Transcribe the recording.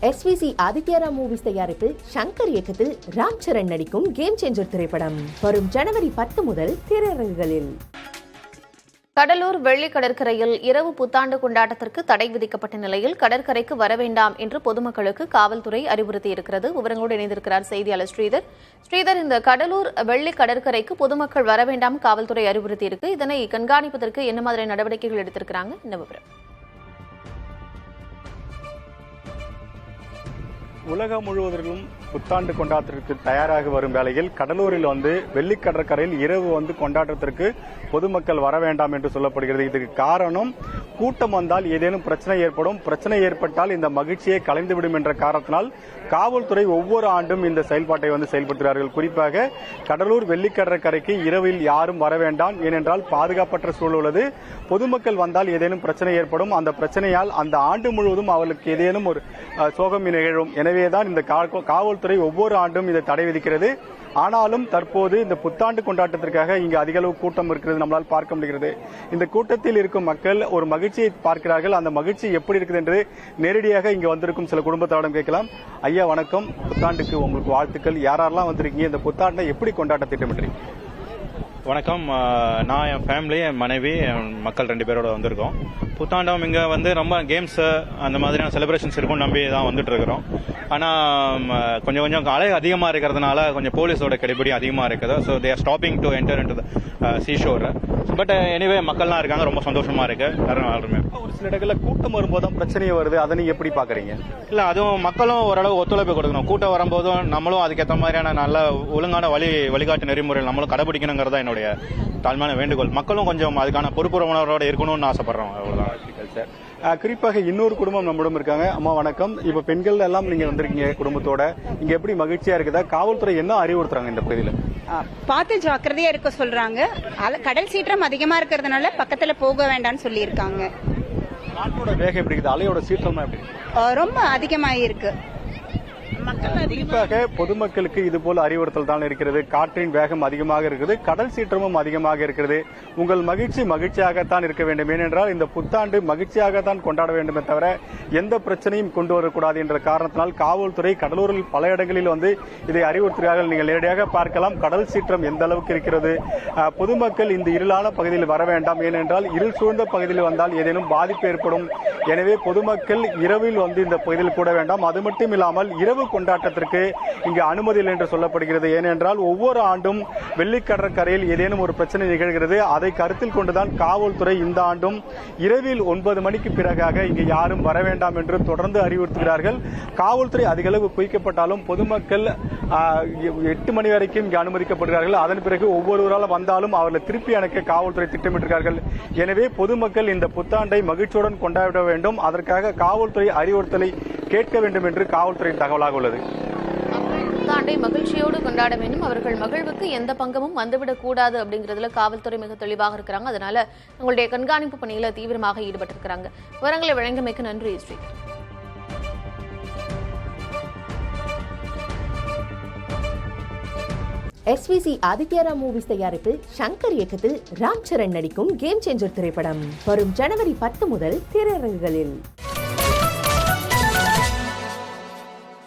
SVC ஆதித்யரா movies தயாரிப்பில் ஷங்கர் இயக்கத்தில் ராம் சரண் நடிக்கும் கேம் சேஞ்சர் திரைப்படம் வரும் ஜனவரி 10 முதல் திரையரங்குகளில். கடலூர் வெள்ளி கடற்கரையில் இரவு புத்தாண்டு கொண்டாட்டத்திற்கு தடை விதிக்கப்பட்ட நிலையில் கடற்கரைக்கு வர வேண்டாம் என்று பொதுமக்களுக்கு காவல்துறை அறிவுறுத்தியிருக்கிறது. விவரங்களோடு இணைந்திருக்கிறார் செய்தியாளர் ஸ்ரீதர், இந்த கடலூர் வெள்ளி கடற்கரைக்கு பொதுமக்கள் வர வேண்டாம் காவல்துறை அறிவுறுத்தியிருக்கு. இதனை கண்காணிப்பதற்கு என்ன மாதிரி நடவடிக்கைகள் எடுத்திருக்கிறாங்க? என்ன விவரம்? உலகம் முழுவதிலும் புத்தாண்டு கொண்டாட்டத்திற்கு தயாராக வரும் வேளையில் கடலூரில் வெள்ளி கடற்கரையில் இரவு கொண்டாட்டத்திற்கு பொதுமக்கள் வர வேண்டாம் என்று சொல்லப்படுகிறது. இதுக்கு காரணம் கூட்டம் வந்தால் ஏதேனும் பிரச்சனை ஏற்படும், பிரச்சனை ஏற்பட்டால் இந்த மகிழ்ச்சியை கலைந்துவிடும் என்ற காரணத்தினால் காவல்துறை ஒவ்வொரு ஆண்டும் இந்த செயல்பாட்டை செயல்படுத்துகிறார்கள். குறிப்பாக கடலூர் வெள்ளி கடற்கரைக்கு இரவில் யாரும் வர வேண்டாம், ஏனென்றால் பாதுகாப்பற்ற சூழல் உள்ளது. பொதுமக்கள் வந்தால் ஏதேனும் பிரச்சனை ஏற்படும், அந்த பிரச்சனையால் அந்த ஆண்டு முழுவதும் அவர்களுக்கு ஏதேனும் ஒரு சோகம் நிகழும். எனவேதான் இந்த காவல்துறை ஒவ்வொரு ஆண்டும் இதை தடை விதிக்கிறது. ஆனாலும் தற்போது இந்த புத்தாண்டு கொண்டாட்டத்திற்காக இங்கு அதிக அளவு கூட்டம் இருக்கிறது நம்மளால் பார்க்க முடிகிறது. இந்த கூட்டத்தில் இருக்கும் மக்கள் ஒரு மகிழ்ச்சியை பார்க்கிறார்கள். அந்த மகிழ்ச்சி எப்படி இருக்குது என்று நேரடியாக இங்கு வந்திருக்கும் சில குடும்பத்தாரிடம் கேட்கலாம். ஐயா வணக்கம், புத்தாண்டுக்கு உங்களுக்கு வாழ்த்துக்கள். யாரெல்லாம் வந்திருக்கீங்க, இந்த புத்தாண்டை எப்படி கொண்டாட்ட திட்டமிடுறீங்க? வணக்கம், நான் என் ஃபேமிலி, என் மனைவி, என் மக்கள் 2 பேரோட வந்திருக்கோம். புத்தாண்டம் இங்கே ரொம்ப கேம்ஸ் அந்த மாதிரியான செலிப்ரேஷன்ஸ் இருக்கும் நம்பி தான் வந்துட்டு இருக்கிறோம். ஆனால் கொஞ்சம் அலை அதிகமாக இருக்கிறதுனால கொஞ்சம் போலீஸோட கெடுபிடி அதிகமாக இருக்குது. So they are stopping to enter into the seashore. But anyway மக்கள்லாம் இருக்காங்க, ரொம்ப சந்தோஷமா இருக்கு எல்லாருமே. ஒரு சில இடங்களில் கூட்டம் வரும்போது தான் பிரச்சனையே வருது, அதை நீங்க எப்படி பாக்குறீங்க? இல்லை, அதுவும் மக்களும் ஓரளவு ஒத்துழைப்பு கொடுக்கணும். கூட்டம் வரும்போதும் நம்மளும் அதுக்கேற்ற மாதிரியான நல்ல ஒழுங்கான வழிகாட்டு நெறிமுறைகள் நம்மளும் கடைபிடிக்கணுங்கிறதா என்னுடைய தாழ்மையான வேண்டுகோள். மக்களும் கொஞ்சம் அதுக்கான பொறுப்புணர்வோட இருக்கணும்னு ஆசைப்படுறோம். அவ்வளவுதான் சார். குறிப்பாக இன்னொரு குடும்பம் நம்மிடம் இருக்காங்க. அம்மா வணக்கம். இப்ப பெண்கள் எல்லாம் நீங்க வந்திருக்கீங்க குடும்பத்தோட, இங்க எப்படி மகிழ்ச்சியா இருக்குதா? காவல்துறை என்ன அறிவுறுத்துறாங்க இந்த பகுதியில? பார்த்து ஜாக்கிரதையா இருக்க சொல்றாங்க. கடல் சீற்றம் அதிகமா இருக்கிறதுனால பக்கத்துல போக வேண்டாம்னு சொல்லி இருக்காங்க. நாட்டோட வேகம் எப்படி இருக்குது? அலையோட சீற்றமா எப்படி? ரொம்ப அதிகமாயிருக்கு. குறிப்பாக பொதுமக்களுக்கு இது போல அறிவுறுத்தல் தான் இருக்கிறது. காற்றின் வேகம் அதிகமாக இருக்குது, கடல் சீற்றமும் அதிகமாக இருக்கிறது. உங்கள் மகிழ்ச்சி மகிழ்ச்சியாகத்தான் இருக்க வேண்டும். ஏனென்றால் இந்த புத்தாண்டு மகிழ்ச்சியாகத்தான் கொண்டாட வேண்டுமே தவிர எந்த பிரச்சனையும் கொண்டு வரக்கூடாது என்ற காரணத்தினால் காவல்துறை கடலூரில் பல இடங்களில் இதை அறிவுறுத்துகிறார்கள். நீங்கள் நேரடியாக பார்க்கலாம் கடல் சீற்றம் எந்த அளவுக்கு இருக்கிறது. பொதுமக்கள் இந்த இருளான பகுதியில் வர வேண்டாம், ஏனென்றால் இருள் சூழ்ந்த பகுதியில் வந்தால் ஏதேனும் பாதிப்பு ஏற்படும். எனவே பொதுமக்கள் இரவில் இந்த பகுதியில் கூட வேண்டாம். அது மட்டும் இல்லாமல் இரவு கொண்டாட்டத்திற்கு இங்கு அனுமதி இல்லை என்று சொல்லப்படுகிறது. ஏனென்றால் ஒவ்வொரு ஆண்டும் வெள்ளி கடற்கரையில் ஏதேனும் ஒரு பிரச்சனை நிகழ்கிறது. அதை கருத்தில் கொண்டுதான் காவல்துறை இந்த ஆண்டும் இரவில் 9 மணிக்கு பிறகாக இங்கு யாரும் வர வேண்டாம் என்று தொடர்ந்து அறிவுறுத்துகிறார்கள். காவல்துறை அதிக அளவு குவிக்கப்பட்டாலும் பொதுமக்கள் 8 மணி வரைக்கும் இங்கு அனுமதிக்கப்படுகிறார்கள். அதன் பிறகு ஒவ்வொருவரால் வந்தாலும் அவர்களை திருப்பி அணைக்க காவல்துறை திட்டமிட்டிருக்கிறார்கள். எனவே பொதுமக்கள் இந்த புத்தாண்டை மகிழ்ச்சியுடன் கொண்டாட வேண்டும். அதற்காக காவல்துறை அறிவுறுத்தலை கேட்க வேண்டும் என்று காவல்துறையின் தகவலாக உள்ளது. புத்தாண்டை மகிழ்ச்சியோடு கொண்டாட வேண்டும், அவர்கள் மகிழ்வுக்கு எந்த பங்கமும் வந்துவிடக் கூடாது அப்படிங்கிறதுல காவல்துறை மிக தெளிவாக இருக்கிறாங்க. அதனால உங்களுடைய கண்காணிப்பு பணியில தீவிரமாக ஈடுபட்டிருக்கிறாங்க. விவரங்களை வழங்கியமைக்கு நன்றி ஸ்ரீதர். SVC ஆதித்யரா மூவிஸ் தயாரிப்பில் ஷங்கர் இயக்கத்தில் ராம் சரண் நடிக்கும் கேம் சேஞ்சர் திரைப்படம் வரும் ஜனவரி 10 முதல் திரையரங்குகளில்.